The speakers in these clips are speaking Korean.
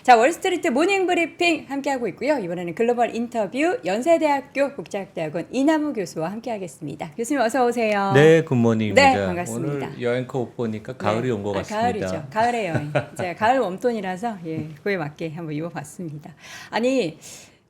자, 월스트리트 모닝 브리핑 함께하고 있고요. 이번에는 글로벌 인터뷰 연세대학교 국제학대학원 이남우 교수와 함께하겠습니다. 교수님 어서 오세요. 네, 굿모닝입니다. 네, 반갑습니다. 오늘 여행커 옷 보니까 가을이 네. 온 것 같습니다. 가을이죠. 가을의 여행. 제가 가을 웜톤이라서 그에 맞게 한번 입어봤습니다. 아니,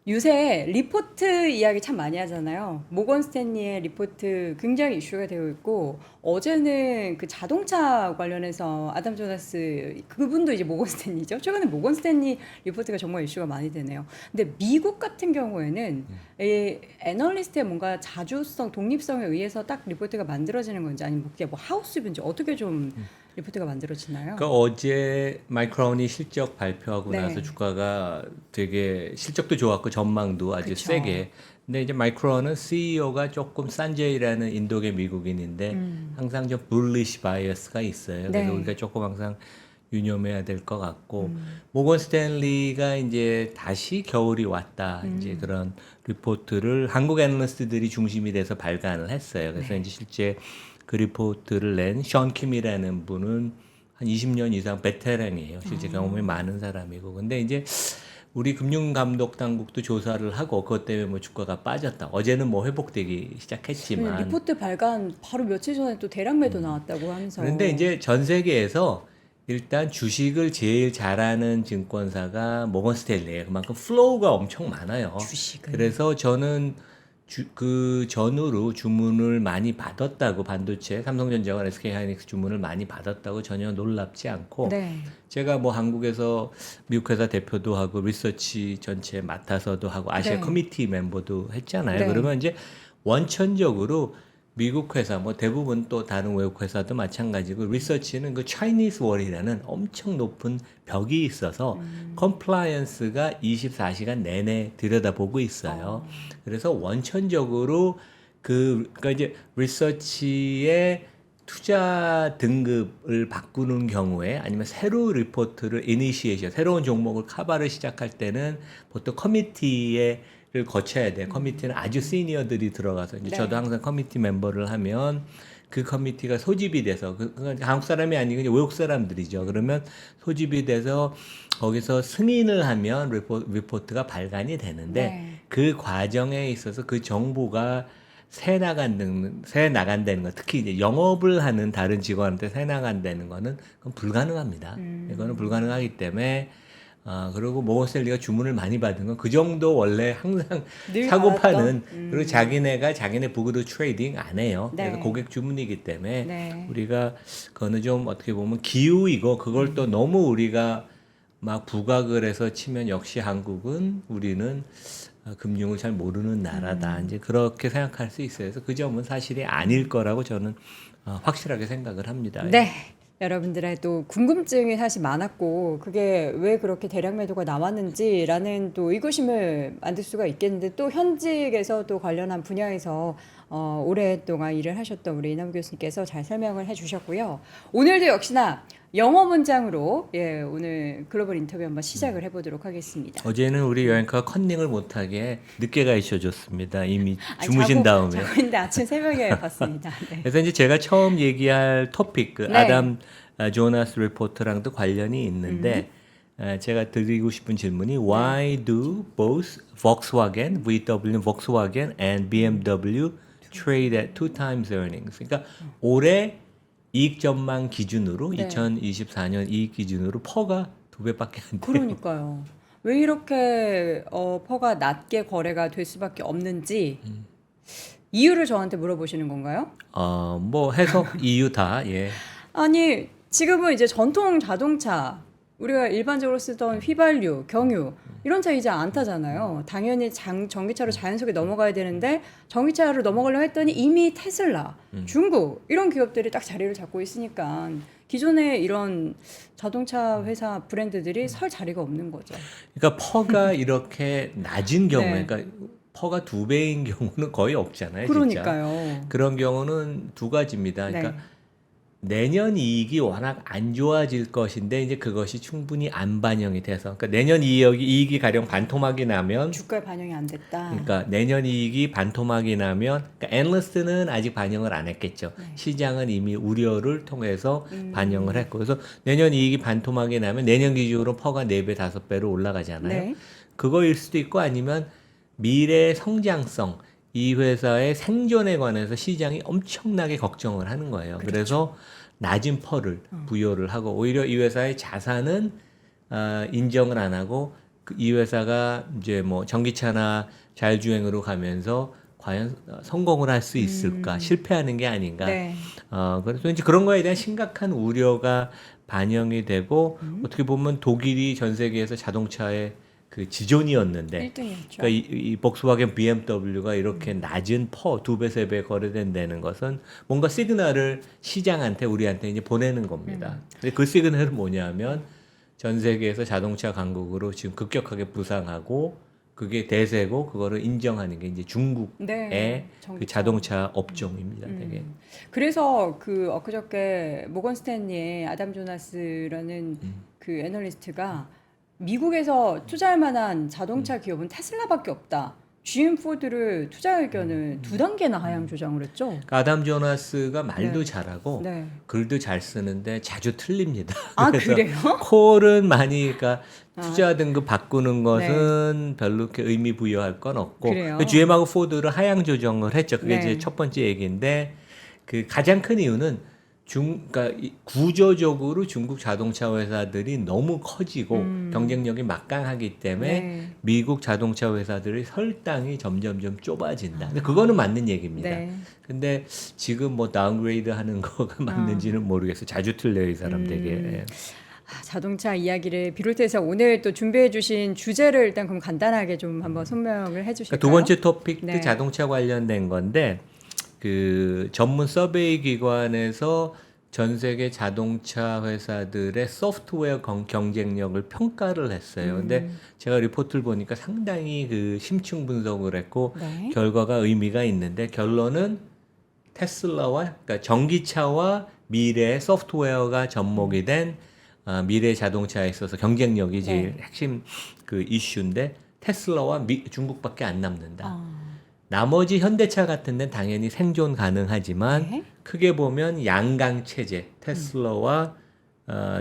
요새 리포트 이야기 참 많이 하잖아요. 모건 스탠리의 리포트 굉장히 이슈가 되고 있고, 어제는 그 자동차 관련해서 아담 조나스 그분도 이제 모건 스탠리죠. 최근에 모건 스탠리 리포트가 정말 이슈가 많이 되네요. 근데 미국 같은 경우에는 이 애널리스트의 뭔가 자주성, 독립성에 의해서 딱 리포트가 만들어지는 건지 아니면 그게 뭐 하우스뷰인지 어떻게 좀 리포트가 만들어지나요? 그러니까 어제 마이크론이 실적 발표하고 네. 나서 주가가 되게 실적도 좋았고 전망도 아주 그쵸. 세게. 근데 이제 마이크론은 CEO가 조금 산제이라는 인도계 미국인인데 항상 좀 bullish bias가 있어요. 그래서 네. 우리가 조금 항상 유념해야 될 것 같고 모건 스탠리가 이제 다시 겨울이 왔다 이제 그런 리포트를 한국 애널리스트들이 중심이 돼서 발간을 했어요. 그래서 이제 실제 그 리포트를 낸 션 킴이라는 분은 한 20년 이상 베테랑이에요. 실제 경험이 많은 사람이고. 근데 이제 우리 금융감독당국도 조사를 하고 그것 때문에 뭐 주가가 빠졌다. 어제는 뭐 회복되기 시작했지만 리포트 발간 바로 며칠 전에 또 대량 매도 나왔다고 하면서 그런데 이제 전 세계에서 일단 주식을 제일 잘하는 증권사가 모건 스탠리예요. 그만큼 플로우가 엄청 많아요. 주식을. 그래서 저는 그 전후로 주문을 많이 받았다고 반도체 삼성전자와 SK하이닉스 주문을 많이 받았다고 전혀 놀랍지 않고 네. 제가 뭐 한국에서 미국 회사 대표도 하고 리서치 전체 맡아서도 하고 아시아 네. 커미티 멤버도 했잖아요. 네. 그러면 이제 원천적으로 미국 회사 뭐 대부분 또 다른 외국 회사도 마찬가지고 리서치는 그 차이니스 월이라는 엄청 높은 벽이 있어서 컴플라이언스가 24시간 내내 들여다보고 있어요. 그래서 원천적으로 그러니까 이제 리서치의 투자 등급을 바꾸는 경우에 아니면 새로 리포트를 이니시에이션 새로운 종목을 카바를 시작할 때는 보통 커미티에 를 거쳐야 돼. 커미티는 아주 시니어들이 들어가서 이제 네. 저도 항상 커미티 멤버를 하면 그 커미티가 소집이 돼서 그건 한국 사람이 아니고 이제 외국 사람들이죠. 그러면 소집이 돼서 거기서 승인을 하면 리포트가 발간이 되는데 네. 그 과정에 있어서 그 정보가 새 나간다는 거, 특히 이제 영업을 하는 다른 직원한테 새 나간다는 거는 그건 불가능합니다. 이거는 불가능하기 때문에 그리고 모건 스탠리가 주문을 많이 받은 건 그 정도 원래 항상 늘 사고 받았던? 파는 그리고 자기네가 자기네 북으로 트레이딩 안 해요. 네. 그래서 고객 주문이기 때문에 네. 우리가 그거는 좀 어떻게 보면 기우이고 그걸 또 너무 우리가 막 부각을 해서 치면 역시 한국은 우리는 금융을 잘 모르는 나라다. 이제 그렇게 생각할 수 있어요. 그래서 그 점은 사실이 아닐 거라고 저는 확실하게 생각을 합니다. 네. 여러분들의 또 궁금증이 사실 많았고 그게 왜 그렇게 대량 매도가 나왔는지라는 또 의구심을 만들 수가 있겠는데 또 현직에서 또 관련한 분야에서 오랫동안 일을 하셨던 우리 이남우 교수님께서 잘 설명을 해주셨고요. 오늘도 역시나 영어 문장으로 오늘 글로벌 인터뷰 한번 시작을 해보도록 하겠습니다. 어제는 우리 여행카가 컨닝을 못하게 늦게 가 있어줬습니다. 이미 아니, 주무신 다음에. 자고 있는데 아침 새벽에 봤습니다. 네. 그래서 이제 제가 처음 얘기할 토픽, 그 네. 아담 조나스 리포터랑도 관련이 있는데 제가 드리고 싶은 질문이 Why do both Volkswagen, VW, Volkswagen and BMW trade at 2 times earnings? 그러니까 올해 이익 전망 기준으로 네. 2024년 이익 기준으로 퍼가 2배밖에 안 돼요. 그러니까요. 왜 이렇게 퍼가 낮게 거래가 될 수밖에 없는지 이유를 저한테 물어보시는 건가요? 뭐 해석 이유 다 예. 아니 지금은 이제 전통 자동차 우리가 일반적으로 쓰던 휘발유, 경유 이런 차 이제 안 타잖아요. 당연히 전기차로 자연스럽게 넘어가야 되는데 전기차로 넘어가려고 했더니 이미 테슬라, 중국 이런 기업들이 딱 자리를 잡고 있으니까 기존에 이런 자동차 회사 브랜드들이 설 자리가 없는 거죠. 그러니까 퍼가 이렇게 낮은 경우에, 네. 그러니까 퍼가 2배인 경우는 거의 없잖아요. 그러니까요. 진짜. 그런 경우는 두 가지입니다. 그러니까 네. 내년 이익이 워낙 안 좋아질 것인데 이제 그것이 충분히 안 반영이 돼서 그러니까 내년 이익이 가령 반토막이 나면 주가에 반영이 안 됐다. 그러니까 내년 이익이 반토막이 나면 그러니까 애널리스트는 아직 반영을 안 했겠죠. 네. 시장은 이미 우려를 통해서 반영을 했고 그래서 내년 이익이 반토막이 나면 내년 기준으로 퍼가 4배, 5배로 올라가잖아요. 네. 그거일 수도 있고 아니면 미래 성장성 이 회사의 생존에 관해서 시장이 엄청나게 걱정을 하는 거예요. 그렇죠. 그래서 낮은 퍼를 부여를 하고 오히려 이 회사의 자산은 인정을 안 하고 이 회사가 이제 뭐 전기차나 자율주행으로 가면서 과연 성공을 할 수 있을까 실패하는 게 아닌가. 네. 그래서 이제 그런 거에 대한 심각한 우려가 반영이 되고 어떻게 보면 독일이 전 세계에서 자동차의 그 지존이었는데 1등이었죠. 그러니까 이 복스와겐 BMW가 이렇게 낮은 퍼 2배, 3배 거래된다는 것은 뭔가 시그널을 시장한테 우리한테 이제 보내는 겁니다. 근데 그 시그널은 뭐냐면 전 세계에서 자동차 강국으로 지금 급격하게 부상하고 그게 대세고 그거를 인정하는 게 이제 중국의 네. 그 전기차. 자동차 업종입니다. 되게. 그래서 그 엊그저께 모건 스탠리의 아담 조나스라는 그 애널리스트가 미국에서 투자할 만한 자동차 기업은 테슬라밖에 없다. GM 포드를 투자 의견을 2단계나 하향 조정을 했죠. 그러니까 아담 조나스가 말도 네. 잘하고 네. 글도 잘 쓰는데 자주 틀립니다. 아, 그래서 그래요? 콜은 많이 그러니까 투자 등급 바꾸는 것은 별로 이렇게 의미 부여할 건 없고 그래요? GM하고 포드를 하향 조정을 했죠. 그게 네. 이제 첫 번째 얘기인데 그 가장 큰 이유는 그러니까 구조적으로 중국 자동차 회사들이 너무 커지고 경쟁력이 막강하기 때문에 네. 미국 자동차 회사들의 설당이 점점점 좁아진다. 근데 그거는 맞는 얘기입니다. 네. 근데 지금 뭐 다운그레이드 하는 거가 맞는지는 모르겠어요. 자주 틀려요, 이 사람 되게. 예. 자동차 이야기를 비롯해서 오늘 또 준비해 주신 주제를 일단 그럼 간단하게 좀 한번 설명을 해 주실까요? 그러니까 두 번째 토픽도 네. 자동차 관련된 건데 그 전문 서베이 기관에서 전 세계 자동차 회사들의 소프트웨어 경쟁력을 평가를 했어요. 근데 제가 리포트를 보니까 상당히 그 심층 분석을 했고 네. 결과가 의미가 있는데 결론은 테슬라와 그러니까 전기차와 미래의 소프트웨어가 접목이 된 미래 자동차에 있어서 경쟁력이 제일 핵심 그 이슈인데 테슬라와 중국밖에 안 남는다. 나머지 현대차 같은 데는 당연히 생존 가능하지만 네. 크게 보면 양강 체제 테슬라와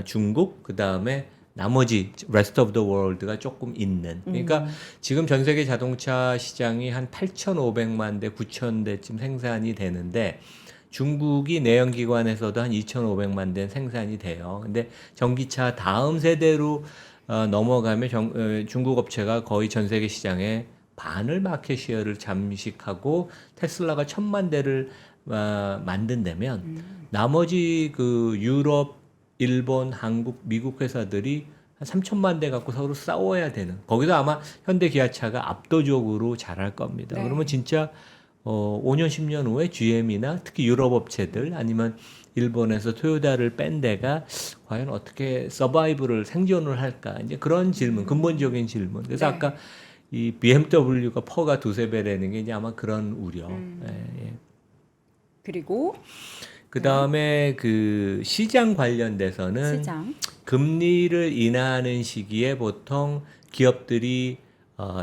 중국 그다음에 나머지 rest of the world가 조금 있는 그러니까 지금 전 세계 자동차 시장이 한 8,500만 대, 9,000대쯤 생산이 되는데 중국이 내연기관에서도 한 2,500만 대 생산이 돼요. 근데 전기차 다음 세대로 넘어가면 중국 업체가 거의 전 세계 시장에 반을 마켓시어를 잠식하고 테슬라가 1,000만 대를 만든다면 나머지 그 유럽, 일본, 한국, 미국 회사들이 한 3,000만 대 갖고 서로 싸워야 되는 거기서 아마 현대 기아차가 압도적으로 잘할 겁니다. 네. 그러면 진짜 5년, 10년 후에 GM이나 특히 유럽 업체들 아니면 일본에서 토요타를 뺀 데가 과연 어떻게 서바이브를 생존을 할까? 이제 그런 질문, 근본적인 질문. 그래서 네. 아까 이 BMW가 퍼가 2~3배라는 게 이제 아마 그런 우려. 예. 그리고 그 다음에 그 시장 관련돼서는 시장. 금리를 인하하는 시기에 보통 기업들이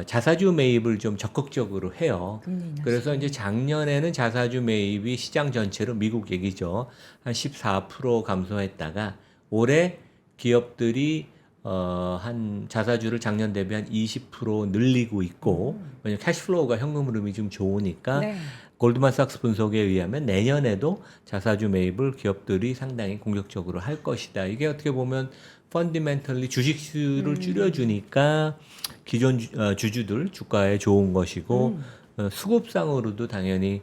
자사주 매입을 좀 적극적으로 해요. 금리 인하 그래서 이제 작년에는 자사주 매입이 시장 전체로 미국 얘기죠. 한 14% 감소했다가 올해 기업들이 한 자사주를 작년 대비 한 20% 늘리고 있고 왜냐면 캐시플로우가 현금 흐름이 좀 좋으니까 네. 골드만삭스 분석에 의하면 내년에도 자사주 매입을 기업들이 상당히 공격적으로 할 것이다. 이게 어떻게 보면 펀디멘털리 주식수를 줄여주니까 기존 주주들 주가에 좋은 것이고 수급상으로도 당연히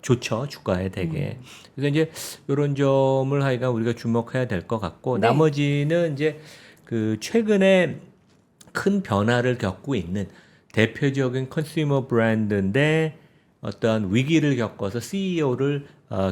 좋죠 주가에 되게. 그래서 이제 이런 점을 하여간 우리가 주목해야 될 것 같고 네. 나머지는 이제 그 최근에 큰 변화를 겪고 있는 대표적인 컨슈머 브랜드인데 어떤 위기를 겪어서 CEO를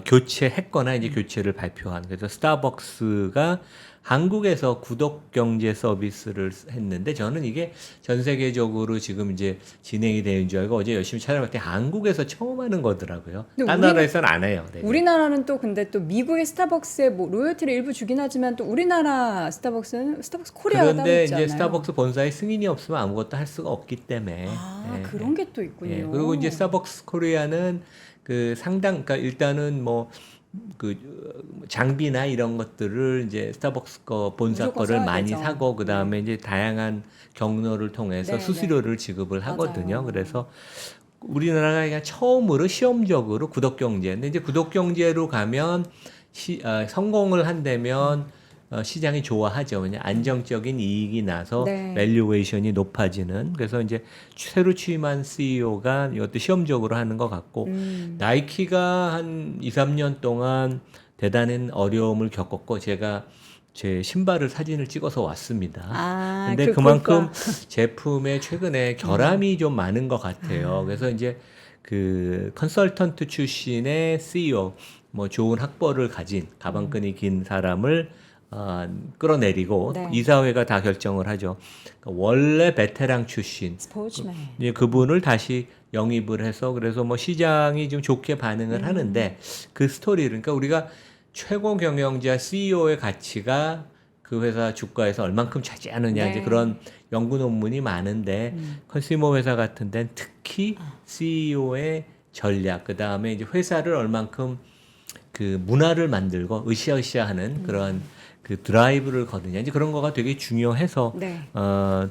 교체했거나 이제 교체를 발표한. 그래서 스타벅스가 한국에서 구독 경제 서비스를 했는데 저는 이게 전 세계적으로 지금 이제 진행이 되는 줄 알고 어제 열심히 찾아봤더니 한국에서 처음 하는 거더라고요. 근데 다른 나라에서는 안 해요. 되게. 우리나라는 또 근데 또 미국의 스타벅스에 뭐 로열티를 일부 주긴 하지만 또 우리나라 스타벅스는 스타벅스 코리아가 따로 그런데 있잖아요. 이제 스타벅스 본사의 승인이 없으면 아무것도 할 수가 없기 때문에. 아, 예, 그런 게 또 있군요. 예. 그리고 이제 스타벅스 코리아는 그 상당, 그러니까 일단은 뭐 그 장비나 이런 것들을 이제 스타벅스 거 본사 무조건 거를 써야 많이 되죠. 사고 그 다음에 이제 다양한 경로를 통해서 네, 수수료를 지급을 하거든요. 맞아요. 그래서 우리나라가 그냥 처음으로 시험적으로 구독 경제. 근데 이제 구독 경제로 가면 성공을 한다면 시장이 좋아하죠. 왜냐 안정적인 이익이 나서 네. 밸류에이션이 높아지는. 그래서 이제 새로 취임한 CEO가 이것도 시험적으로 하는 것 같고 나이키가 한 2, 3년 동안 대단한 어려움을 겪었고 제가 제 신발을 사진을 찍어서 왔습니다. 아, 근데 그 그만큼 골프와- 제품에 최근에 결함이 좀 많은 것 같아요. 그래서 이제 그 컨설턴트 출신의 CEO, 뭐 좋은 학벌을 가진 가방끈이 긴 사람을 끌어내리고 네. 이사회가 다 결정을 하죠. 그러니까 원래 베테랑 출신 스포츠맨. 이제 그분을 다시 영입을 해서 그래서 뭐 시장이 좀 좋게 반응을 하는데 그 스토리를 그러니까 우리가 최고 경영자 CEO의 가치가 그 회사 주가에서 얼만큼 차지하느냐 네. 이제 그런 연구 논문이 많은데 컨슈머 회사 같은 데는 특히 CEO의 전략 그다음에 이제 회사를 얼만큼 그 문화를 만들고 으쌰으쌰하는 그런 그 드라이브를 거느냐 이제 그런 거가 되게 중요해서 네.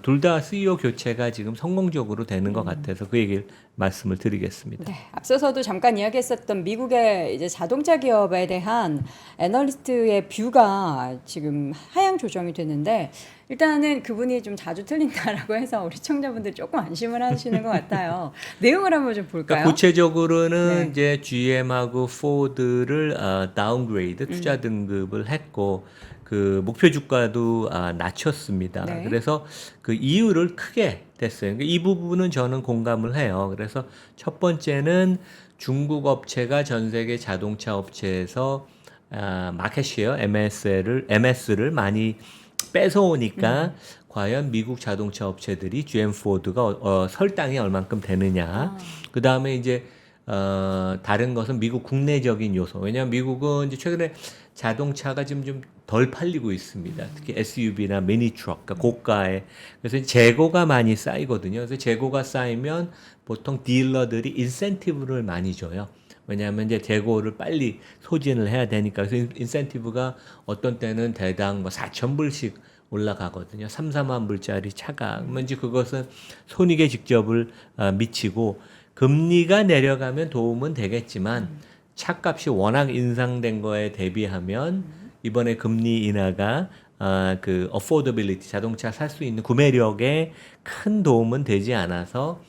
둘 다 CEO 교체가 지금 성공적으로 되는 것 같아서 그 얘기를 말씀을 드리겠습니다. 네, 앞서서도 잠깐 이야기했었던 미국의 이제 자동차 기업에 대한 애널리스트의 뷰가 지금 하향 조정이 되는데 일단은 그분이 좀 자주 틀린다라고 해서 우리 청자분들 조금 안심을 하시는 것 같아요. 내용을 한번 좀 볼까요? 그러니까 구체적으로는 네. 이제 GM하고 포드를 다운그레이드 투자 등급을 했고 그 목표 주가도 낮췄습니다. 네. 그래서 그 이유를 크게 됐어요. 그러니까 이 부분은 저는 공감을 해요. 그래서 첫 번째는 중국 업체가 전 세계 자동차 업체에서 마켓시어 MS를 많이 뺏어오니까 과연 미국 자동차 업체들이 GM 포드가 설당이 얼만큼 되느냐. 그 다음에 이제 다른 것은 미국 국내적인 요소. 왜냐하면 미국은 이제 최근에 자동차가 지금 좀 덜 팔리고 있습니다. 특히 SUV나 미니 트럭, 그러니까 고가에. 그래서 재고가 많이 쌓이거든요. 그래서 재고가 쌓이면 보통 딜러들이 인센티브를 많이 줘요. 왜냐하면 이제 재고를 빨리 소진을 해야 되니까. 그래서 인센티브가 어떤 때는 대당 뭐 4,000불씩 올라가거든요. 3, 4만 불짜리 차가. 그러면 이제 그것은 손익에 직접을 미치고 금리가 내려가면 도움은 되겠지만 차값이 워낙 인상된 거에 대비하면 이번에 금리 인하가 그 affordability 자동차 살 수 있는 구매력에 큰 도움은 되지 않아서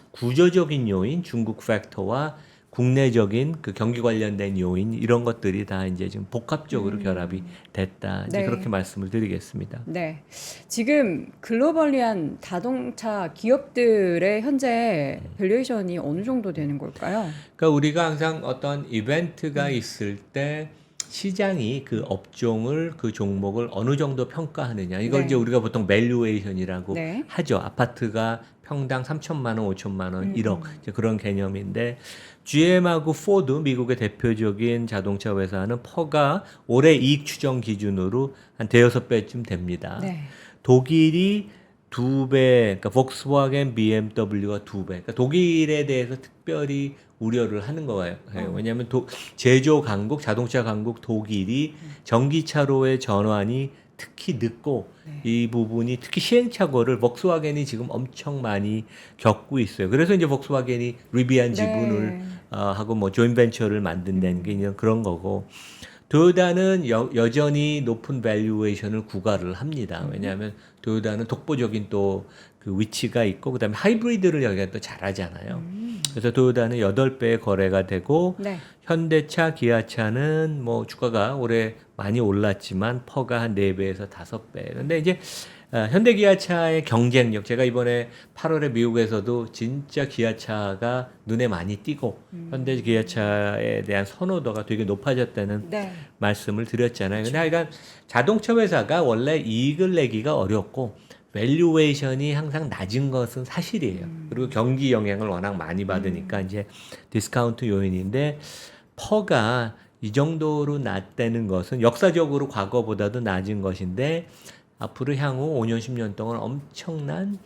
구조적인 요인 중국 팩터와 국내적인 그 경기 관련된 요인 이런 것들이 다 이제 지금 복합적으로 결합이 됐다. 이제 네. 그렇게 말씀을 드리겠습니다. 네. 지금 글로벌리한 자동차 기업들의 현재 밸류에이션이 어느 정도 되는 걸까요? 그러니까 우리가 항상 어떤 이벤트가 있을 때 시장이 그 업종을 그 종목을 어느 정도 평가하느냐 이걸 네. 이제 우리가 보통 밸류에이션이라고 네. 하죠. 아파트가 평당 3천만 원, 5천만 원, 1억 이제 그런 개념인데 GM하고 포드 미국의 대표적인 자동차 회사는 퍼가 올해 이익 추정 기준으로 한 대여섯 배쯤 됩니다. 네. 독일이 2배, 그러니까 폭스바겐, BMW가 2배. 그러니까 독일에 대해서 특별히 우려를 하는 거예요. 왜냐하면 제조 강국, 자동차 강국 독일이 전기차로의 전환이 특히 늦고 이 부분이 특히 시행착오를 폭스바겐이 지금 엄청 많이 겪고 있어요. 그래서 이제 폭스바겐이 리비안 지분을 하고 뭐 조인벤처를 만든다는 게 이제 그런 거고 토요타는 여전히 높은 밸류에이션을 구가를 합니다. 왜냐하면 토요타는 독보적인 또 그 위치가 있고 그다음에 하이브리드를 여기가 또 잘하잖아요. 그래서 도요타는 8배 거래가 되고 네. 현대차, 기아차는 뭐 주가가 올해 많이 올랐지만 퍼가 한 4배에서 5배. 근데 이제 현대 기아차의 경쟁력, 제가 이번에 8월에 미국에서도 진짜 기아차가 눈에 많이 띄고 현대 기아차에 대한 선호도가 되게 높아졌다는 네. 말씀을 드렸잖아요. 근데 하여간 자동차 회사가 원래 이익을 내기가 어렵고 밸류에이션이 항상 낮은 것은 사실이에요. 그리고 경기 영향을 워낙 많이 받으니까 이제 디스카운트 요인인데 퍼가 이 정도로 낮다는 것은 역사적으로 과거보다도 낮은 것인데 앞으로 향후 5년 10년 동안 엄청난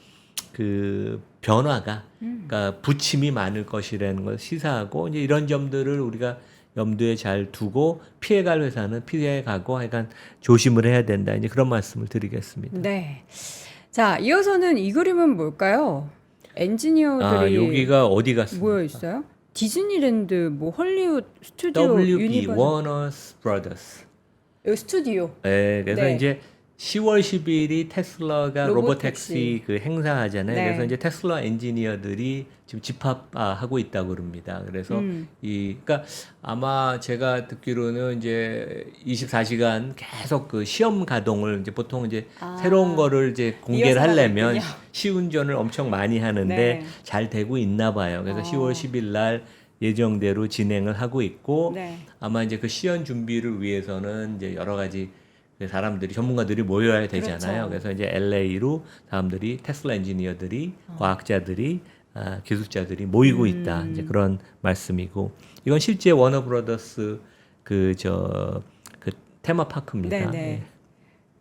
그 변화가 그러니까 부침이 많을 것이라는 걸 시사하고 이제 이런 점들을 우리가 염두에 잘 두고 피해갈 회사는 피해가고 하여간 조심을 해야 된다. 이제 그런 말씀을 드리겠습니다. 네. 자, 이어서는 이 그림은 뭘까요? 엔지니어들이 여기가 어디 갔습니까? 모여 있어요? 디즈니랜드, 뭐 헐리우드 스튜디오, WB 유니버설 워너 브라더스. 여기 스튜디오. 네, 그래서 네. 이제 10월 10일이 테슬라가 로보택시 그 행사하잖아요. 네. 그래서 이제 테슬라 엔지니어들이 지금 집합하고 있다고 그럽니다. 그래서 그러니까 아마 제가 듣기로는 이제 24시간 계속 그 시험 가동을 이제 보통 이제 새로운 거를 이제 공개를 이어서 하려면 하고 시운전을 엄청 많이 하는데 네. 잘 되고 있나 봐요. 그래서 10월 10일 날 예정대로 진행을 하고 있고 네. 아마 이제 그 시연 준비를 위해서는 이제 여러 가지 사람들이 전문가들이 모여야 되잖아요. 그렇죠. 그래서 이제 LA로 사람들이 테슬라 엔지니어들이 과학자들이 기술자들이 모이고 있다. 이제 그런 말씀이고 이건 실제 워너브라더스 그 테마파크입니다. 네네.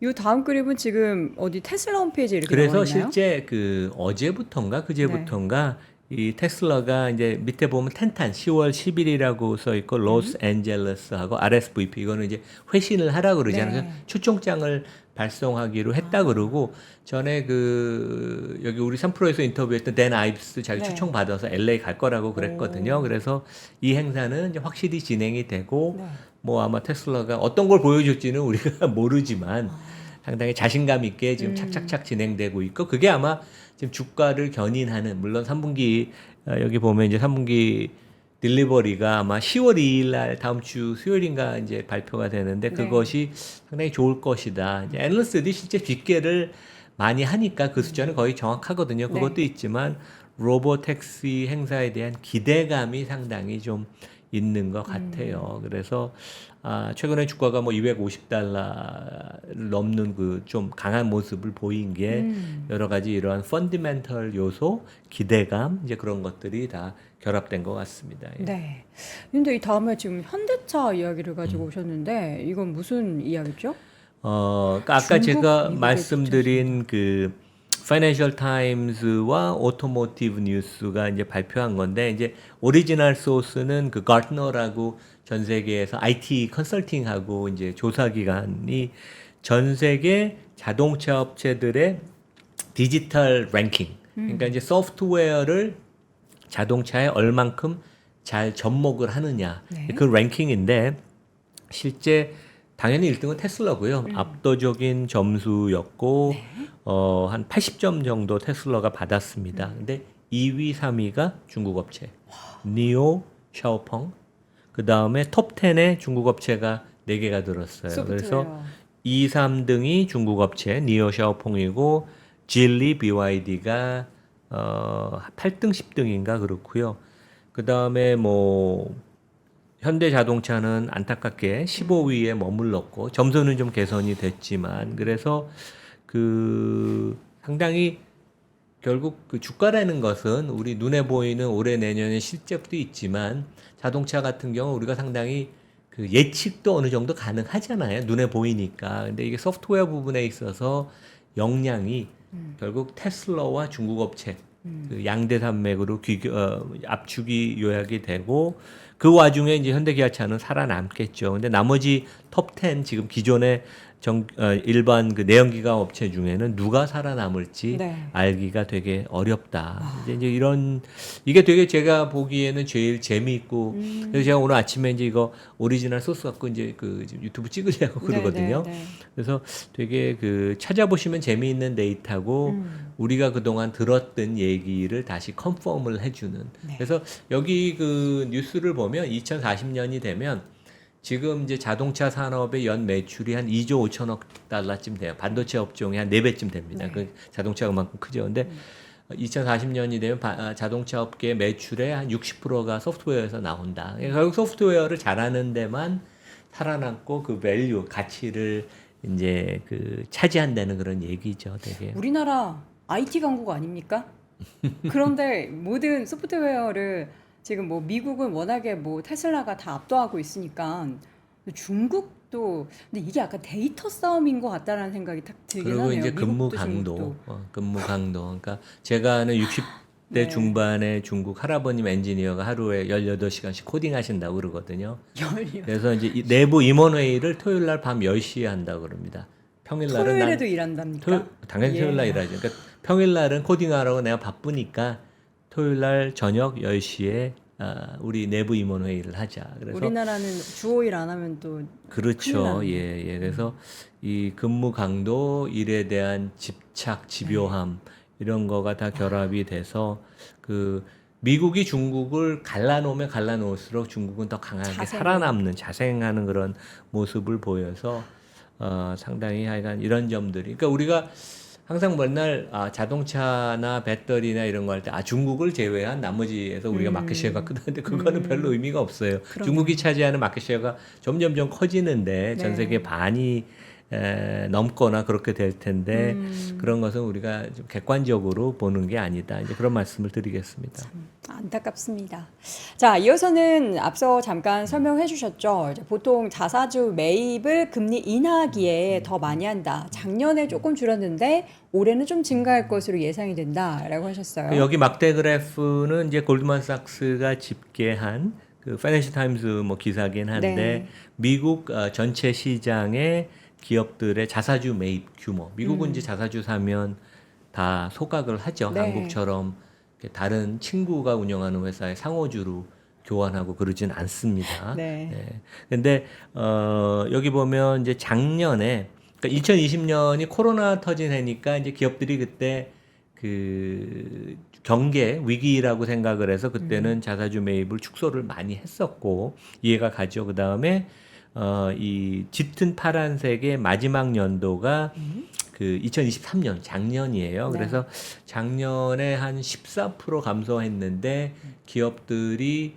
예. 요 다음 그림은 지금 어디 테슬라 홈페이지에 이렇게 그래서 나와 있나요? 실제 그 어제부터인가 그제부터인가 이 테슬라가 이제 밑에 보면 텐탄 10월 10일이라고 써 있고 로스앤젤레스하고 RSVP 이거는 이제 회신을 하라 그러잖아요. 네. 그래서 초청장을 발송하기로 했다 그러고 전에 그 여기 우리 3프로에서 인터뷰했던 댄 아이브스 자기 네. 초청 받아서 LA 갈 거라고 그랬거든요. 그래서 이 행사는 이제 확실히 진행이 되고 네. 뭐 아마 테슬라가 어떤 걸 보여줄지는 우리가 모르지만 상당히 자신감 있게 지금 착착착 진행되고 있고 그게 아마 지금 주가를 견인하는 물론 3분기 여기 보면 이제 3분기 딜리버리가 아마 10월 2일 날 다음 주 수요일인가 이제 발표가 되는데 네. 그것이 상당히 좋을 것이다. 이제 애널리스트들이 실제 집계를 많이 하니까 그 숫자는 거의 정확하거든요. 그것도 네. 있지만 로보택시 행사에 대한 기대감이 상당히 좀 있는 것 같아요. 그래서 최근에 주가가 뭐 250달러를 넘는 그 좀 강한 모습을 보인 게 여러 가지 이러한 펀디멘털 요소, 기대감 이제 그런 것들이 다 결합된 것 같습니다. 예. 네. 근데 이 다음에 지금 현대차 이야기를 가지고 오셨는데 이건 무슨 이야기죠? 그러니까 아까 중국, 제가 미국의 말씀드린 그 파이낸셜 타임즈와 오토모티브 뉴스가 이제 발표한 건데 이제 오리지널 소스는 그 가트너라고 전 세계에서 IT 컨설팅하고 이제 조사 기관이 전 세계 자동차 업체들의 디지털 랭킹 그러니까 이제 소프트웨어를 자동차에 얼만큼 잘 접목을 하느냐 네. 그 랭킹인데 실제 당연히 1등은 테슬라고요. 압도적인 점수였고 한 80점 정도 테슬라가 받았습니다. 근데 2위, 3위가 중국 업체. 니오, 샤오펑. 그다음에 톱 10에 중국 업체가 4개가 들었어요. 소프트웨어. 그래서 2, 3등이 중국 업체 니오, 샤오펑이고 질리, BYD가 8등, 10등인가 그렇고요. 그다음에 뭐 현대자동차는 안타깝게 15위에 머물렀고 점수는 좀 개선이 됐지만 그래서 그 상당히 결국 그 주가라는 것은 우리 눈에 보이는 올해 내년의 실적도 있지만 자동차 같은 경우 우리가 상당히 그 예측도 어느 정도 가능하잖아요. 눈에 보이니까. 근데 이게 소프트웨어 부분에 있어서 역량이 결국 테슬라와 중국 업체 그 양대 산맥으로 압축이 요약이 되고 그 와중에 이제 현대기아차는 살아남겠죠. 근데 나머지 톱 10 지금 기존에 일반 그 내연기관 업체 중에는 누가 살아남을지 네. 알기가 되게 어렵다. 이제 이런 이게 되게 제가 보기에는 제일 재미있고 그래서 제가 오늘 아침에 이제 이거 오리지널 소스 갖고 이제 그 유튜브 찍으려고 그러거든요. 네, 네, 네. 그래서 되게 그 찾아보시면 재미있는 데이터고 우리가 그동안 들었던 얘기를 다시 컨펌을 해주는. 네. 그래서 여기 그 뉴스를 보면 2040년이 되면 지금 이제 자동차 산업의 연 매출이 한 2조 5천억 달러쯤 돼요. 반도체 업종이 한 4배쯤 됩니다. 네. 그 자동차가 그만큼 크죠. 근데 2040년이 되면 자동차 업계 매출의 한 60%가 소프트웨어에서 나온다. 그러니까 결국 소프트웨어를 잘하는 데만 살아남고 그 밸류, 가치를 이제 그 차지한다는 그런 얘기죠. 되게. 우리나라 IT 강국 아닙니까? 그런데 모든 소프트웨어를 지금 뭐 미국은 워낙에 뭐 테슬라가 다 압도하고 있으니까 중국도 근데 이게 약간 데이터 싸움인 것 같다라는 생각이 딱 들긴 그리고 하네요. 이제 근무 미국도 강도, 중국도. 근무 강도. 그러니까 제가 아는 60대 네. 중반의 중국 할아버님 엔지니어가 하루에 18시간씩 코딩하신다고 그러거든요. 열려. 그래서 이제 이 내부 임원회의를 토요일 날 밤 10시에 한다고 그럽니다. 평일 날은 토요일에도 일한답니까? 당연히 예. 토요일 날 일하죠. 그러니까 평일 날은 코딩하라고 내가 바쁘니까 토요일 날 저녁 10시에 우리 내부 임원 회의를 하자. 그래서 우리나라는 주 5일 안 하면 또 그렇죠. 큰일 예, 예. 그래서 이 근무 강도, 일에 대한 집착, 집요함 이런 거가 다 결합이 돼서 그 미국이 중국을 갈라놓으면 갈라놓을수록 중국은 더 강하게 자생을. 살아남는 자생하는 그런 모습을 보여서 상당히 하여간 이런 점들이 그러니까 우리가 항상 맨날 자동차나 배터리나 이런 거 할 때 중국을 제외한 나머지에서 우리가 마켓쉐어가 크다는데 그거는 별로 의미가 없어요. 그럼요. 중국이 차지하는 마켓쉐어가 점점점 커지는데 전 네. 세계 반이 넘거나 그렇게 될 텐데 그런 것은 우리가 좀 객관적으로 보는 게 아니다. 이제 그런 말씀을 드리겠습니다. 안타깝습니다. 자, 이어서는 앞서 잠깐 설명해 주셨죠. 이제 보통 자사주 매입을 금리 인하기에 더 많이 한다. 작년에 조금 줄었는데 올해는 좀 증가할 것으로 예상이 된다라고 하셨어요. 여기 막대 그래프는 이제 골드만삭스가 집계한 그 파이낸셜 타임즈 뭐 기사긴 한데 네. 미국 전체 시장의 기업들의 자사주 매입 규모. 미국은 이제 자사주 사면 다 소각을 하죠. 네. 한국처럼 이렇게 다른 친구가 운영하는 회사의 상호주로 교환하고 그러진 않습니다. 네. 네. 근데 여기 보면 이제 작년에 그러니까 2020년이 코로나 터진 해니까 이제 기업들이 그때 그 경계 위기라고 생각을 해서 그때는 자사주 매입을 축소를 많이 했었고 이해가 가죠. 그 다음에 이 짙은 파란색의 마지막 연도가 그 2023년 작년이에요. 네. 그래서 작년에 한 14% 감소했는데 기업들이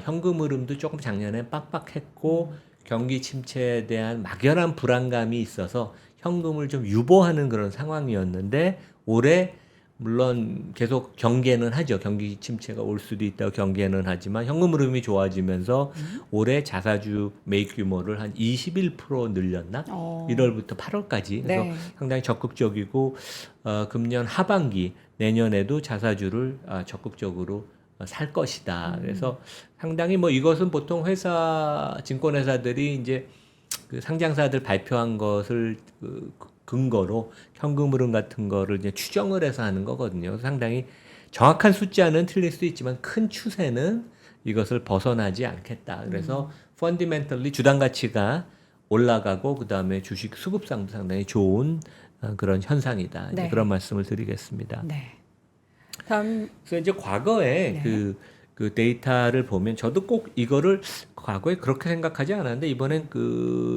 현금 흐름도 조금 작년에 빡빡했고 경기 침체에 대한 막연한 불안감이 있어서 현금을 좀 유보하는 그런 상황이었는데 올해 물론 계속 경계는 하죠. 경기 침체가 올 수도 있다고 경계는 하지만 현금 흐름이 좋아지면서 올해 자사주 매입 규모를 한 21% 늘렸나? 1월부터 8월까지. 그래서 네. 상당히 적극적이고 금년 하반기 내년에도 자사주를 적극적으로 살 것이다. 그래서 상당히 뭐 이것은 보통 회사 증권회사들이 이제 그 상장사들 발표한 것을 근거로 현금 흐름 같은 거를 이제 추정을 해서 하는 거거든요. 상당히 정확한 숫자는 틀릴 수 있지만 큰 추세는 이것을 벗어나지 않겠다. 그래서 펀디멘털리 주당 가치가 올라가고 그다음에 주식 수급상도 상당히 좋은 그런 현상이다. 네. 이제 그런 말씀을 드리겠습니다. 네. 다음 그래서 이제 과거에 네. 그 데이터를 보면 저도 꼭 이거를 과거에 그렇게 생각하지 않았는데 이번엔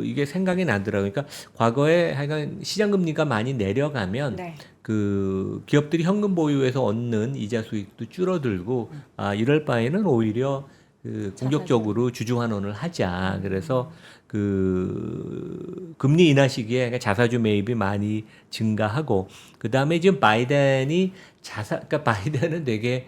이게 생각이 나더라고요. 그러니까 과거에 하여간 시장 금리가 많이 내려가면 네. 그 기업들이 현금 보유에서 얻는 이자 수익도 줄어들고 이럴 바에는 오히려 그 공격적으로 주주 환원을 하자. 그래서 그 금리 인하 시기에 그러니까 자사주 매입이 많이 증가하고 그다음에 지금 바이든이 그러니까 바이든은 되게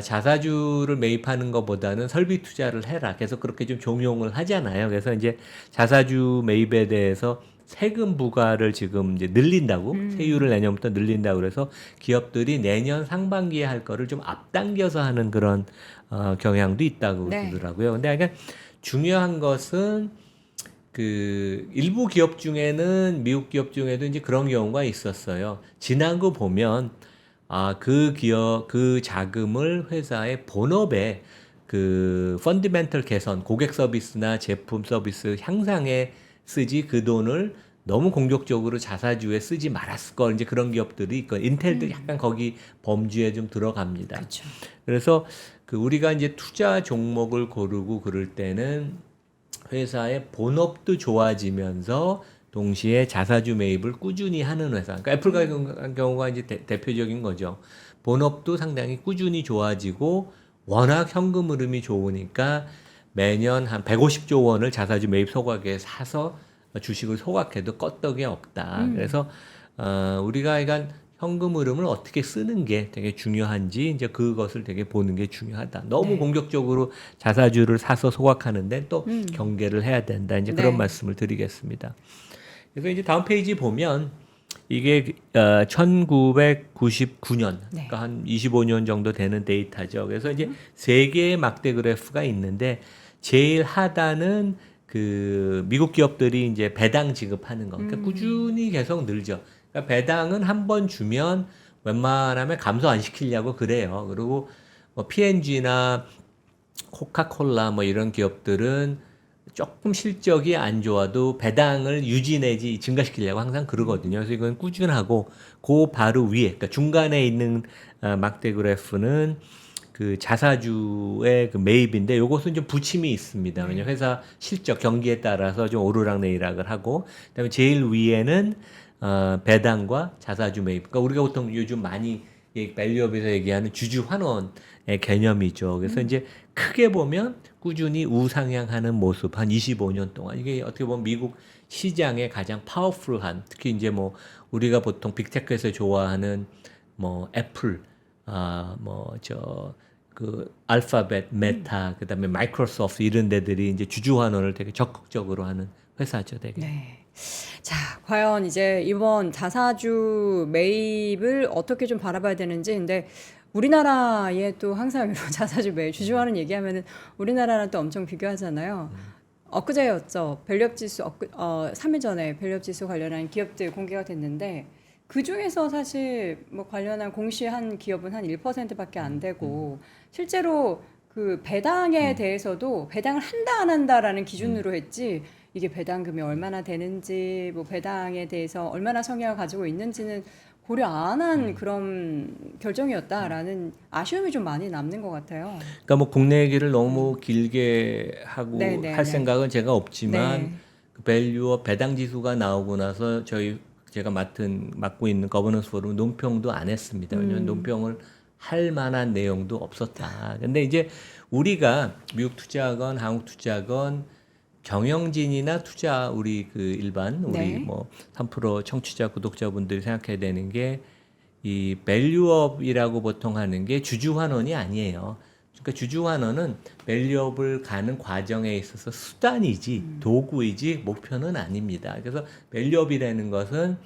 자사주를 매입하는 것보다는 설비 투자를 해라. 계속 그렇게 좀 종용을 하잖아요. 그래서 이제 자사주 매입에 대해서 세금 부과를 지금 이제 늘린다고 세율을 내년부터 늘린다고 그래서 기업들이 내년 상반기에 할 거를 좀 앞당겨서 하는 그런 경향도 있다고 네. 그러더라고요. 근데 그러니까 중요한 것은 그 일부 기업 중에는 미국 기업 중에도 이제 그런 경우가 있었어요. 지나고 보면 그 기업 그 자금을 회사의 본업에 그 펀디멘털 개선, 고객 서비스나 제품 서비스 향상에 쓰지 그 돈을 너무 공격적으로 자사주에 쓰지 말았을 걸 이제 그런 기업들이 있고 인텔도 약간 거기 범주에 좀 들어갑니다. 그렇죠. 그래서 그 우리가 이제 투자 종목을 고르고 그럴 때는 회사의 본업도 좋아지면서 동시에 자사주 매입을 꾸준히 하는 회사. 그러니까 애플 같은 경우가 이제 대표적인 거죠. 본업도 상당히 꾸준히 좋아지고 워낙 현금 흐름이 좋으니까 매년 한 150조 원을 자사주 매입 소각에 사서 주식을 소각해도 껐덕이 없다. 그래서 우리가 약간 현금 흐름을 어떻게 쓰는 게 되게 중요한지 이제 그것을 되게 보는 게 중요하다. 너무 네. 공격적으로 자사주를 사서 소각하는데 또 경계를 해야 된다. 이제 그런 네. 말씀을 드리겠습니다. 그래서 이제 다음 페이지 보면 이게 1999년, 네. 그러니까 한 25년 정도 되는 데이터죠. 그래서 이제 세 개의 막대 그래프가 있는데 제일 하단은 그 미국 기업들이 이제 배당 지급하는 거. 그러니까 꾸준히 계속 늘죠. 그러니까 배당은 한 번 주면 웬만하면 감소 안 시키려고 그래요. 그리고 뭐 P&G나 코카콜라 뭐 이런 기업들은 조금 실적이 안 좋아도 배당을 유지 내지 증가시키려고 항상 그러거든요. 그래서 이건 꾸준하고 그 바로 위에, 그러니까 중간에 있는 막대 그래프는 그 자사주의 그 매입인데 요것은 좀 부침이 있습니다. 왜냐면 회사 실적 경기에 따라서 좀 오르락내리락을 하고 그다음에 제일 위에는 배당과 자사주 매입. 그러니까 우리가 보통 요즘 많이 밸류업에서 얘기하는 주주 환원의 개념이죠. 그래서 이제 크게 보면 꾸준히 우상향하는 모습 한 25년 동안 이게 어떻게 보면 미국 시장의 가장 파워풀한 특히 이제 뭐 우리가 보통 빅테크에서 좋아하는 뭐 애플 그 알파벳, 메타, 그다음에 마이크로소프트 이런 데들이 이제 주주 환원을 되게 적극적으로 하는 회사죠, 되게. 네. 자, 과연 이제 이번 자사주 매입을 어떻게 좀 바라봐야 되는지. 근데 우리나라에 또 항상 이런 자사주 매입, 주주환원 얘기하면은 우리나라랑 또 엄청 비교하잖아요. 엊그제였죠. 밸류업 지수, 3일 전에 밸류업 지수 관련한 기업들 공개가 됐는데 그 중에서 사실 뭐 관련한 공시한 기업은 한 1%밖에 안 되고 실제로 그 배당에 대해서도 배당을 한다 안 한다라는 기준으로 했지 이게 배당금이 얼마나 되는지 뭐 배당에 대해서 얼마나 성향을 가지고 있는지는 고려 안 한 그런 결정이었다라는 아쉬움이 좀 많이 남는 것 같아요. 그러니까 뭐 국내 얘기를 너무 길게 하고 네, 네, 할 네. 생각은 제가 없지만 네. 그 밸류업 배당 지수가 나오고 나서 제가 맡고 있는 거버넌스 포럼 논평도 안 했습니다. 왜냐하면 논평을 할 만한 내용도 없었다. 근데 이제 우리가 미국 투자건 한국 투자건 경영진이나 투자 우리 그 일반 우리 네. 뭐 3% 청취자 구독자분들이 생각해야 되는 게 이 밸류업이라고 보통 하는 게 주주 환원이 아니에요. 그러니까 주주 환원은 밸류업을 가는 과정에 있어서 수단이지 도구이지 목표는 아닙니다. 그래서 밸류업이라는 것은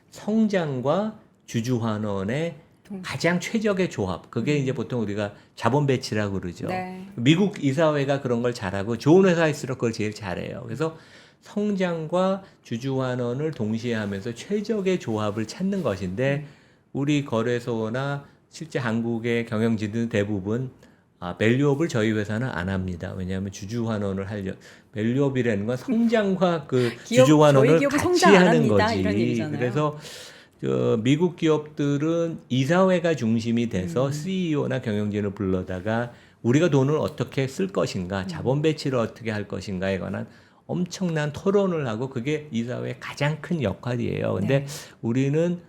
성장과 주주 환원의 가장 최적의 조합. 그게 이제 보통 우리가 자본 배치라고 그러죠. 네. 미국 이사회가 그런 걸 잘하고 좋은 회사일수록 그걸 제일 잘해요. 그래서 성장과 주주 환원을 동시에 하면서 최적의 조합을 찾는 것인데 우리 거래소나 실제 한국의 경영진들은 대부분 밸류업을 저희 회사는 안 합니다. 왜냐하면 주주 환원을 밸류업이라는 건 성장과 그 기업, 주주 저희 환원을 기업은 같이 성장 안 하는 합니다. 거지. 이런 얘기잖아요. 그래서 미국 기업들은 이사회가 중심이 돼서 CEO나 경영진을 불러다가 우리가 돈을 어떻게 쓸 것인가, 자본 배치를 어떻게 할 것인가에 관한 엄청난 토론을 하고 그게 이사회의 가장 큰 역할이에요. 근데 네. 우리는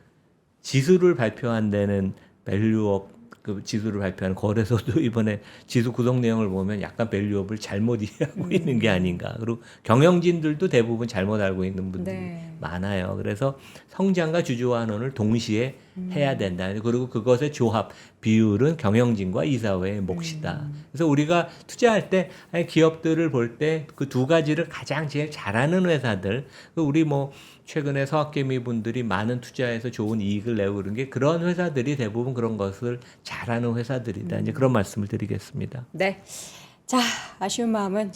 지수를 발표한 데는 밸류업 그 지수를 발표하는 거래소도 이번에 지수 구성 내용을 보면 약간 밸류업을 잘못 이해하고 있는 게 아닌가. 그리고 경영진들도 대부분 잘못 알고 있는 분들이 네. 많아요. 그래서 성장과 주주 환원을 동시에 해야 된다. 그리고 그것의 조합, 비율은 경영진과 이사회의 몫이다. 그래서 우리가 투자할 때 기업들을 볼 때 그 두 가지를 가장 제일 잘하는 회사들, 우리 뭐 최근에 서학개미 분들이 많은 투자해서 좋은 이익을 내고 그런 게 그런 회사들이 대부분 그런 것을 잘하는 회사들이다. 이제 그런 말씀을 드리겠습니다. 네. 자, 아쉬운 마음은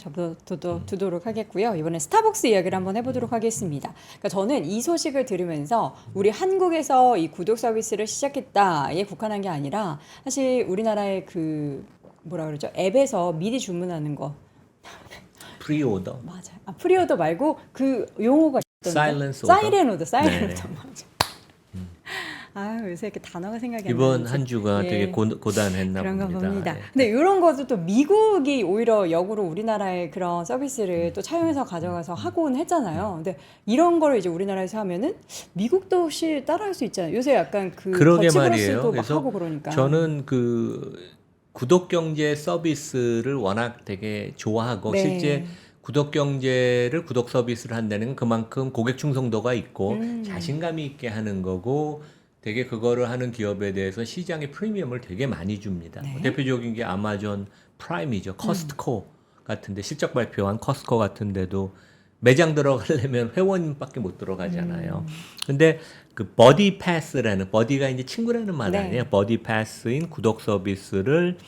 두도록 하겠고요. 이번에 스타벅스 이야기를 한번 해보도록 하겠습니다. 그러니까 저는 이 소식을 들으면서 우리 한국에서 이 구독 서비스를 시작했다에 국한한 게 아니라 사실 우리나라의 그 뭐라 그러죠? 앱에서 미리 주문하는 거 프리오더. 맞아요. 아, 프리오더 말고 그 용어가 있던데. 사일런스 오더. 사이렌 오더, 사이렌 네네. 오더 맞아. 아 요새 이렇게 단어가 생각이 안 이번 나는지. 한 주가 예. 되게 고단했나 그런가 봅니다. 예. 근데 이런 것도 또 미국이 오히려 역으로 우리나라의 그런 서비스를 또 차용해서 가져가서 하곤 했잖아요. 근데 이런 거를 이제 우리나라에서 하면은 미국도 혹시 따라할 수 있잖아요. 요새 약간 그 그러게 더치브러스도 말이에요. 막 그래서 하고 그러니까. 저는 그 구독 경제 서비스를 워낙 되게 좋아하고 네. 실제 구독 경제를 구독 서비스를 한다는 건 그만큼 고객 충성도가 있고 음. 자신감이 있게 하는 거고 되게 그거를 하는 기업에 대해서 시장의 프리미엄을 되게 많이 줍니다. 네. 대표적인 게 아마존 프라임이죠. 커스트코 같은데 실적 발표한 커스트코 같은데도 매장 들어가려면 회원밖에 못 들어가잖아요. 근데 그 버디 패스라는 버디가 이제 친구라는 말 네. 아니에요. 버디 패스인 구독 서비스를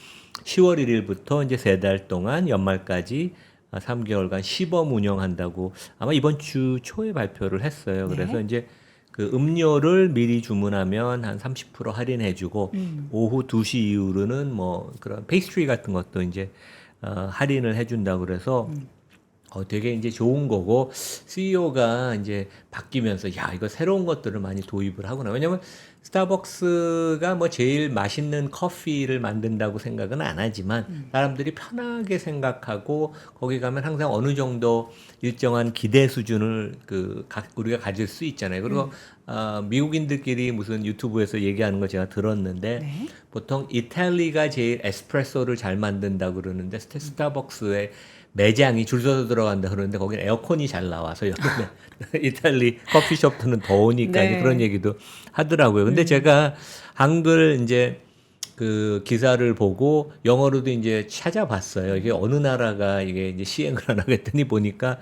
10월 1일부터 이제 3달 동안 연말까지 3개월간 시범 운영한다고 아마 이번 주 초에 발표를 했어요. 네. 그래서 이제 그 음료를 미리 주문하면 한 30% 할인해주고 오후 2시 이후로는 뭐 그런 페이스트리 같은 것도 이제 할인을 해준다고 그래서 되게 이제 좋은 거고 CEO가 이제 바뀌면서 야 이거 새로운 것들을 많이 도입을 하구나. 왜냐면 스타벅스가 뭐 제일 맛있는 커피를 만든다고 생각은 안 하지만 사람들이 편하게 생각하고 거기 가면 항상 어느 정도 일정한 기대 수준을 우리가 가질 수 있잖아요. 그리고 미국인들끼리 무슨 유튜브에서 얘기하는 거 제가 들었는데 네. 보통 이탈리가 제일 에스프레소를 잘 만든다 그러는데 스타벅스의 매장이 줄 서서 들어간다 그러는데 거기는 에어컨이 잘 나와서 여름에 이탈리 커피숍들은 더우니까 네. 이제 그런 얘기도 하더라고요. 근데 제가 한글 이제 그 기사를 보고 영어로도 이제 찾아봤어요. 이게 어느 나라가 이게 이제 시행을 하나 했더니 보니까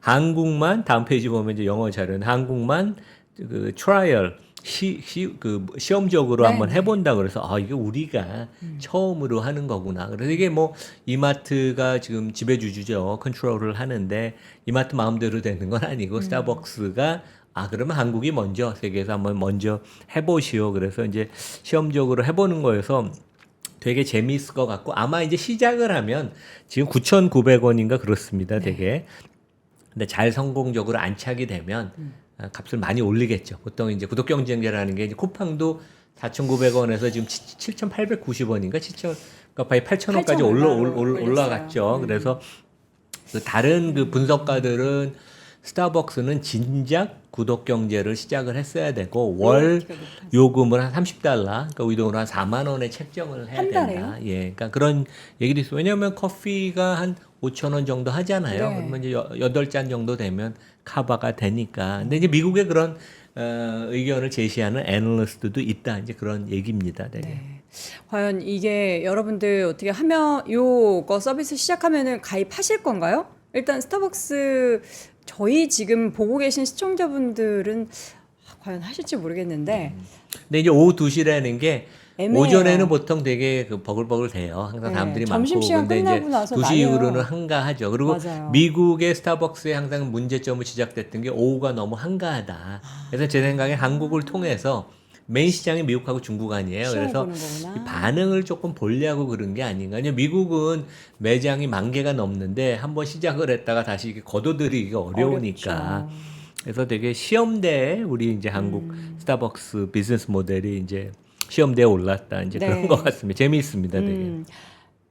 한국만 다음 페이지 보면 이제 영어 자료는 한국만 그 트라이얼 시험적으로 네, 한번 네. 해본다 그래서 이게 우리가 처음으로 하는 거구나. 그래서 이게 뭐 이마트가 지금 지배주주죠. 컨트롤을 하는데 이마트 마음대로 되는 건 아니고 스타벅스가 그러면 한국이 먼저 세계에서 한번 먼저 해보시오. 그래서 이제 시험적으로 해보는 거여서 되게 재미있을 것 같고 아마 이제 시작을 하면 지금 9,900원인가 그렇습니다. 되게. 근데 잘 성공적으로 안착이 되면 값을 많이 올리겠죠. 보통 이제 구독 경쟁제라는 게 이제 쿠팡도 4,900원에서 지금 7,890원인가 7,000 그러니까 8,000원까지 8,000 올라갔죠. 그래서 그 다른 그 분석가들은 스타벅스는 진작 구독 경제를 시작을 했어야 되고 월 요금을 한 30달러, 그러니까 우리 돈으로 한 4만 원에 책정을 해야 한 된다. 달에요? 예, 그러니까 그런 얘기도 있어요. 왜냐하면 커피가 한 5,000원 정도 하잖아요. 네. 그러면 이제 8잔 정도 되면 카바가 되니까. 근데 이제 미국에 그런 의견을 제시하는 애널리스트도 있다. 이제 그런 얘기입니다. 되게. 네. 과연 이게 여러분들 어떻게 하면 요거 서비스 시작하면은 가입하실 건가요? 일단 스타벅스 저희 지금 보고 계신 시청자분들은 과연 하실지 모르겠는데 근데 이제 오후 2시라는 게 애매해요. 오전에는 보통 되게 그 버글버글 돼요. 항상 네, 사람들이 많고. 점심시간 근데 이제 끝나고 나서 2시 많이 이후로는 해요. 한가하죠. 그리고 맞아요. 미국의 스타벅스에 항상 문제점을 지적됐던 게 오후가 너무 한가하다. 그래서 제 생각에 한국을 통해서 메인 시장이 미국하고 중국 아니에요. 시험을 그래서 보는 거구나. 이 반응을 조금 보려고 그런 게 아닌가. 왜냐면 미국은 매장이 10,000개가 넘는데 한번 시작을 했다가 다시 이렇게 거둬들이기가 어려우니까. 어렵죠. 그래서 되게 시험대에 우리 이제 한국 스타벅스 비즈니스 모델이 이제 시험대에 올랐다. 이제 네. 그런 것 같습니다. 재미있습니다, 되게.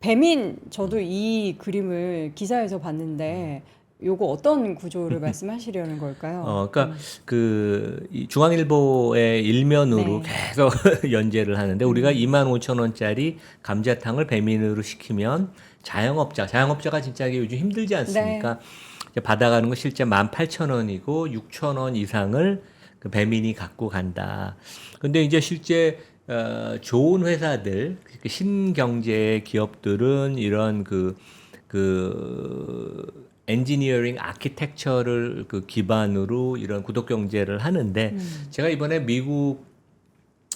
배민 저도 이 그림을 기사에서 봤는데 요거 어떤 구조를 말씀하시려는 걸까요? 그러니까 이 중앙일보의 일면으로 네. 계속 연재를 하는데 우리가 25,000원짜리 감자탕을 배민으로 시키면 자영업자가 진짜 이게 요즘 힘들지 않습니까? 이제 받아가는 거 실제 18,000원이고 6,000원 이상을 그 배민이 갖고 간다. 근데 이제 실제 좋은 회사들, 신경제 기업들은 이런 엔지니어링 아키텍처를 그 기반으로 이런 구독 경제를 하는데 제가 이번에 미국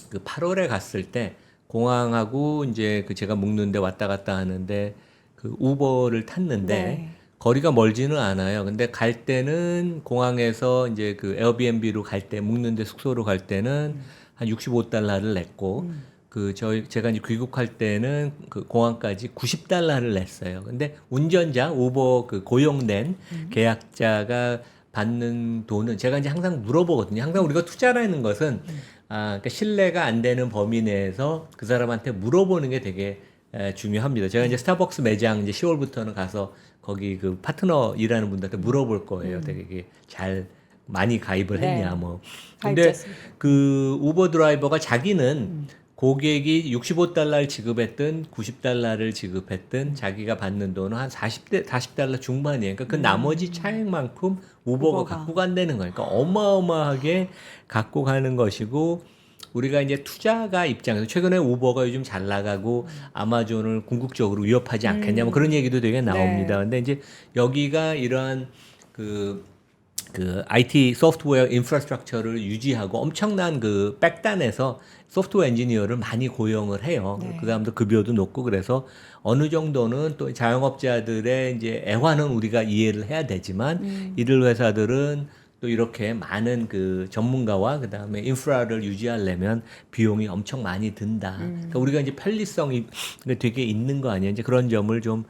그 8월에 갔을 때 공항하고 이제 그 제가 묵는데 왔다 갔다 하는데 그 우버를 탔는데 네. 거리가 멀지는 않아요. 근데 갈 때는 공항에서 이제 그 에어비앤비로 갈 때 묵는데 숙소로 갈 때는 한 65달러를 냈고 제가 이제 귀국할 때는 그 공항까지 90달러를 냈어요. 근데 운전자 우버 그 고용된 계약자가 받는 돈은 제가 이제 항상 물어보거든요. 항상 우리가 투자라는 것은 그러니까 신뢰가 안 되는 범위 내에서 그 사람한테 물어보는 게 되게 중요합니다. 제가 이제 스타벅스 매장 이제 10월부터는 가서 거기 그 파트너 일하는 분들한테 물어볼 거예요. 되게 이게 잘 많이 가입을 네. 했냐 뭐. 근데 가입자였습니다. 그 우버 드라이버가 자기는 고객이 65달러를 지급했든 90달러를 지급했든 자기가 받는 돈은 한 40달러 중반이에요. 그러니까 그 나머지 차액만큼 우버가 우버가. 갖고 간다는 거니까 어마어마하게 갖고 가는 것이고 우리가 이제 투자가 입장에서 최근에 우버가 요즘 잘 나가고 아마존을 궁극적으로 위협하지 않겠냐 뭐 그런 얘기도 되게 나옵니다. 네. 근데 이제 여기가 이러한 그 IT 소프트웨어 인프라스트럭처를 유지하고 엄청난 그 백단에서 소프트웨어 엔지니어를 많이 고용을 해요. 네. 그 다음도 급여도 높고 그래서 어느 정도는 또 자영업자들의 이제 애환은 우리가 이해를 해야 되지만 이들 회사들은 또 이렇게 많은 그 전문가와 그 다음에 인프라를 유지하려면 비용이 엄청 많이 든다. 그러니까 우리가 이제 편리성이 되게 있는 거 아니에요. 이제 그런 점을 좀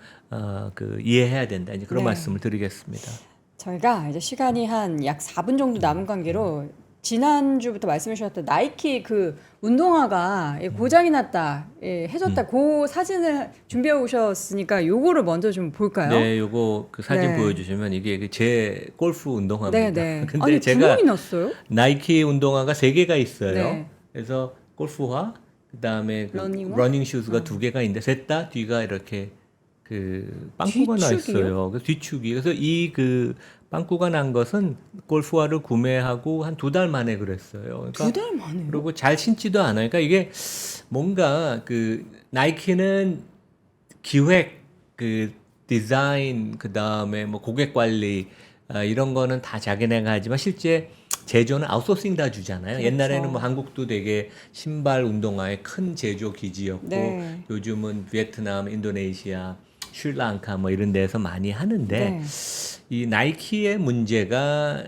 그 이해해야 된다. 이제 그런 네. 말씀을 드리겠습니다. 저희가 이제 시간이 한 약 4분 정도 남은 관계로 지난주부터 말씀해 주셨던 나이키 그 운동화가 고장이 났다, 해줬다. 그 사진을 준비해 오셨으니까 요거를 먼저 좀 볼까요? 네, 요거 그 사진 네. 보여주시면 이게 제 골프 운동화입니다. 네, 네. 근데 아니, 제가 구멍이 났어요? 나이키 운동화가 3개가 있어요. 네. 그래서 골프화, 그다음에 그 러닝화? 러닝 슈즈가 2개가 있는데 셋 다 뒤가 이렇게 그 빵꾸가 나 뒤축이요? 있어요. 그 뒤축이. 그래서 이 그 빵꾸가 난 것은 골프화를 구매하고 한 2달 만에 그랬어요. 그러니까 2달 만에요? 그리고 잘 신지도 않아요. 그러니까 이게 뭔가 그 나이키는 기획, 그 디자인, 그 다음에 뭐 고객 관리 이런 거는 다 자기네가 하지만 실제 제조는 아웃소싱 다 주잖아요. 그렇죠. 옛날에는 뭐 한국도 되게 신발 운동화의 큰 제조 기지였고 네. 요즘은 베트남, 인도네시아, ශ්리랑카 뭐 이런 데서 많이 하는데 네. 이 나이키의 문제가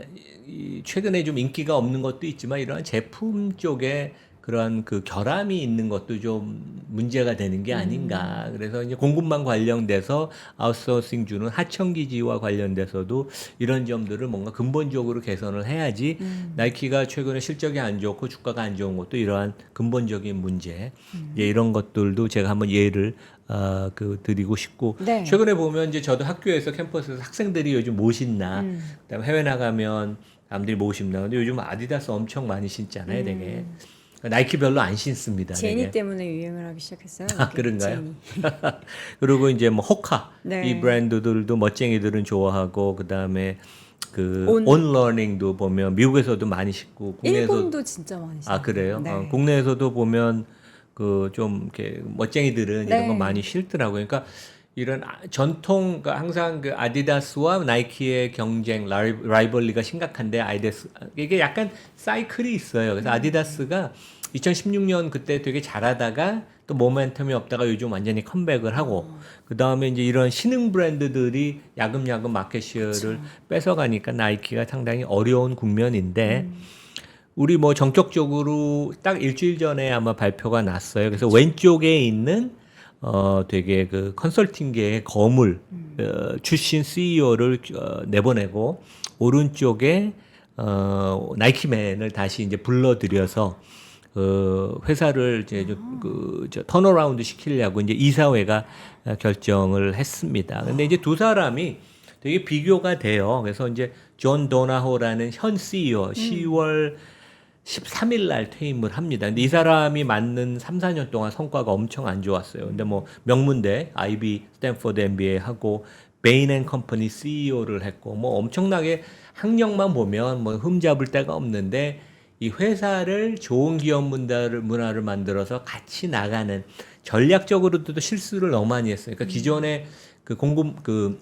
이 최근에 좀 인기가 없는 것도 있지만 이러한 제품 쪽에 그런 그 결함이 있는 것도 좀 문제가 되는 게 아닌가. 그래서 이제 공급망 관련돼서 아웃소싱 주는 하청기지와 관련돼서도 이런 점들을 뭔가 근본적으로 개선을 해야지 나이키가 최근에 실적이 안 좋고 주가가 안 좋은 것도 이러한 근본적인 문제. 예, 이런 것들도 제가 한번 예를 드리고 싶고 네. 최근에 보면 이제 저도 학교에서 캠퍼스에서 학생들이 요즘 뭐 신나 그다음에 해외 나가면 남들이 뭐 신나 근데 요즘 아디다스 엄청 많이 신잖아요 되게 나이키 별로 안 신습니다. 제니 되게. 때문에 유행을 하기 시작했어요. 아, 이게 그런가요? 제니. 그리고 이제 뭐 호카 네. 이 브랜드들도 멋쟁이들은 좋아하고 그다음에 그 온. 온러닝도 보면 미국에서도 많이 신고 국내에서 일본도 진짜 많이 신어요. 아 그래요? 네. 국내에서도 보면 그 좀 이렇게 멋쟁이들은 네. 이런 거 많이 신더라고요. 그러니까 이런 전통 그러니까 항상 그 아디다스와 나이키의 경쟁 라이벌리가 심각한데 아디다스 이게 약간 사이클이 있어요. 그래서 아디다스가 2016년 그때 되게 잘하다가 또 모멘텀이 없다가 요즘 완전히 컴백을 하고 그 다음에 이제 이런 신흥 브랜드들이 야금야금 마켓시어를 뺏어가니까 나이키가 상당히 어려운 국면인데 우리 뭐 전격적으로 딱 일주일 전에 아마 발표가 났어요. 그래서 왼쪽에 있는 되게 그 컨설팅계의 거물 출신 CEO를 내보내고 오른쪽에 나이키맨을 다시 이제 불러들여서 회사를 이제 저 턴어라운드 시키려고 이제 이사회가 결정을 했습니다. 근데 이제 두 사람이 되게 비교가 돼요. 그래서 이제 존 도나호라는 현 CEO 10월 13일 날 퇴임을 합니다. 근데 이 사람이 맡는 3, 4년 동안 성과가 엄청 안 좋았어요. 근데 뭐 명문대, IB, 스탠포드 MBA 하고 베인 앤 컴퍼니 CEO를 했고 뭐 엄청나게 학력만 보면 뭐 흠잡을 데가 없는데 이 회사를 좋은 기업 문화를 만들어서 같이 나가는 전략적으로도 실수를 너무 많이 했어요. 그러니까 기존에 그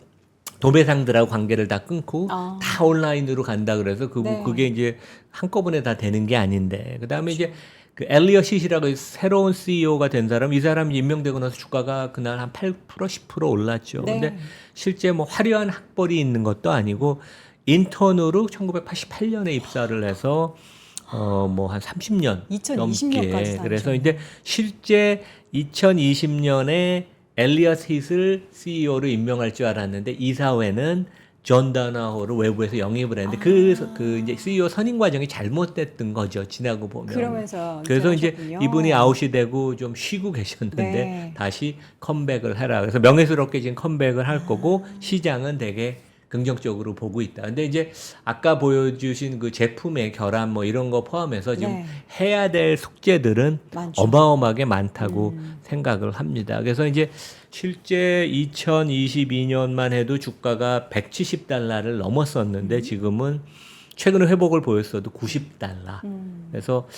도배상들하고 관계를 다 끊고 다 온라인으로 간다 그래서 네. 그게 이제 한꺼번에 다 되는 게 아닌데 그다음에 이제 그 엘리엇 시시라고 새로운 CEO가 된 사람, 이 사람이 임명되고 나서 주가가 그날 한 8% 10% 올랐죠. 네. 근데 실제 뭐 화려한 학벌이 있는 것도 아니고 인턴으로 1988년에 입사를 해서 뭐 한 30년 2020 넘게. 년까지 그래서 다니셨네요. 이제 실제 2020년에 엘리엇 hit을 CEO로 임명할 줄 알았는데 이사회는 존 다나호를 외부에서 영입을 했는데 그 이제 CEO 선임 과정이 잘못됐던 거죠. 지나고 보면. 그러면서 그래서 이제 은퇴하셨군요. 이분이 아웃이 되고 좀 쉬고 계셨는데 네. 다시 컴백을 해라. 그래서 명예스럽게 지금 컴백을 할 거고 시장은 되게 긍정적으로 보고 있다. 근데 이제 아까 보여주신 그 제품의 결함 뭐 이런 거 포함해서 지금 네. 해야 될 숙제들은 많죠. 어마어마하게 많다고 생각을 합니다. 그래서 이제 실제 2022년만 해도 주가가 170달러를 넘었었는데 지금은 최근에 회복을 보였어도 90달러. 그래서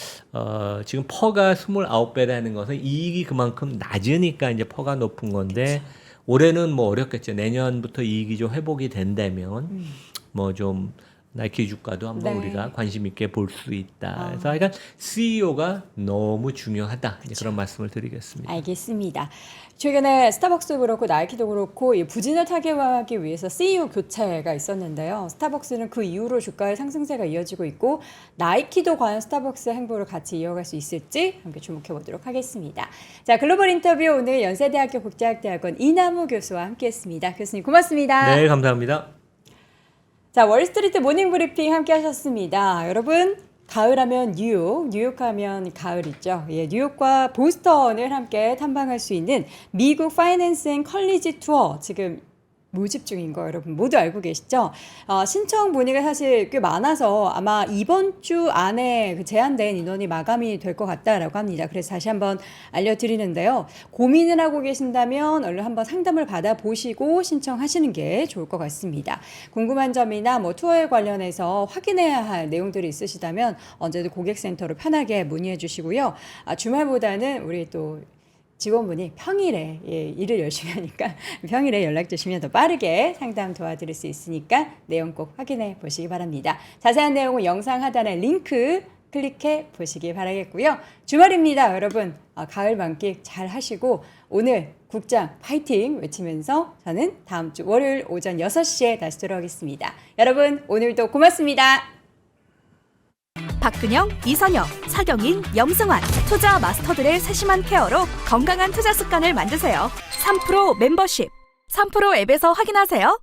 지금 퍼가 29배라는 것은 이익이 그만큼 낮으니까 이제 퍼가 높은 건데 올해는 뭐 어렵겠죠. 내년부터 이익이 좀 회복이 된다면 뭐 좀 나이키 주가도 한번 네. 우리가 관심 있게 볼 수 있다. 그래서 하여간 CEO가 너무 중요하다. 이제 그런 말씀을 드리겠습니다. 알겠습니다. 최근에 스타벅스도 그렇고 나이키도 그렇고 이 부진을 타개하기 위해서 CEO 교체가 있었는데요. 스타벅스는 그 이후로 주가의 상승세가 이어지고 있고 나이키도 과연 스타벅스의 행보를 같이 이어갈 수 있을지 함께 주목해 보도록 하겠습니다. 자, 글로벌 인터뷰 오늘 연세대학교 국제학대학원 이남우 교수와 함께했습니다. 교수님 고맙습니다. 네, 감사합니다. 자, 월스트리트 모닝 브리핑 함께 하셨습니다. 여러분, 가을하면 뉴욕하면 가을이죠. 예, 뉴욕과 보스턴을 함께 탐방할 수 있는 미국 파이낸스 앤 컬리지 투어 지금 모집 중인 거 여러분 모두 알고 계시죠? 신청 문의가 사실 꽤 많아서 아마 이번 주 안에 그 제한된 인원이 마감이 될 것 같다라고 합니다. 그래서 다시 한번 알려드리는데요. 고민을 하고 계신다면 얼른 한번 상담을 받아보시고 신청하시는 게 좋을 것 같습니다. 궁금한 점이나 뭐 투어에 관련해서 확인해야 할 내용들이 있으시다면 언제든 고객센터로 편하게 문의해 주시고요. 주말보다는 우리 또 직원분이 평일에 일을 열심히 하니까 평일에 연락 주시면 더 빠르게 상담 도와드릴 수 있으니까 내용 꼭 확인해 보시기 바랍니다. 자세한 내용은 영상 하단에 링크 클릭해 보시기 바라겠고요. 주말입니다, 여러분. 가을 만끽 잘 하시고 오늘 국장 파이팅 외치면서 저는 다음 주 월요일 오전 6시에 다시 돌아오겠습니다. 여러분 오늘도 고맙습니다. 박근영, 이선영, 사경인, 염승환 투자 마스터들의 세심한 케어로 건강한 투자 습관을 만드세요. 3프로 멤버십 3프로 앱에서 확인하세요.